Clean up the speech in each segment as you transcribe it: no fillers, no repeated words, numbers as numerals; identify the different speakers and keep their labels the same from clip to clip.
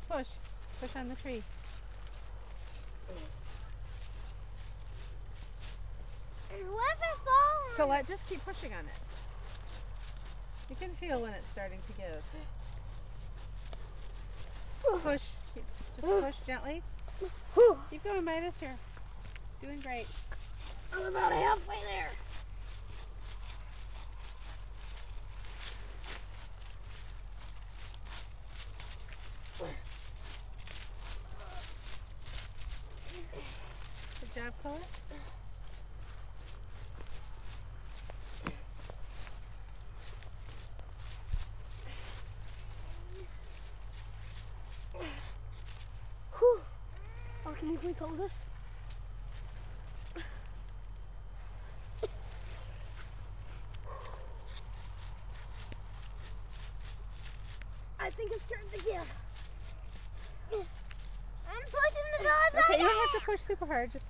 Speaker 1: Push. Push on the tree.
Speaker 2: What if it falls?
Speaker 1: Colette, just keep pushing on it. You can feel when it's starting to give. Push. Just push gently. Keep going, Midas. You're doing great.
Speaker 2: I'm about halfway there.
Speaker 1: Good job, Colette.
Speaker 2: Whew. Oh, can you please hold this? I think it's turned again. I'm pushing the dogs.
Speaker 1: Okay, you don't have to push super hard. Just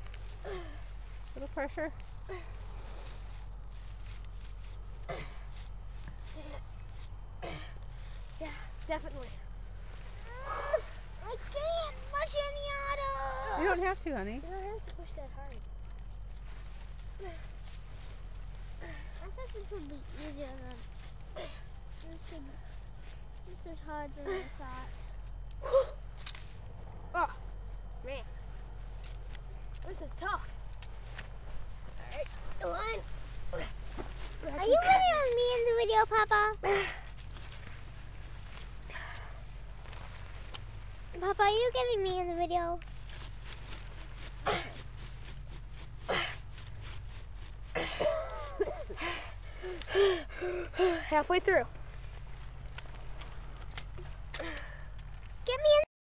Speaker 1: a little pressure.
Speaker 2: Yeah, definitely. I can't push any auto.
Speaker 1: You don't have to, honey.
Speaker 2: You don't have to push that hard. I thought this would be easier than this is harder than I thought. Oh, man. This is tough. Alright, come on. Are you videoing me in the video, Papa? Papa, are you getting me in the video?
Speaker 3: Halfway through.
Speaker 2: Get me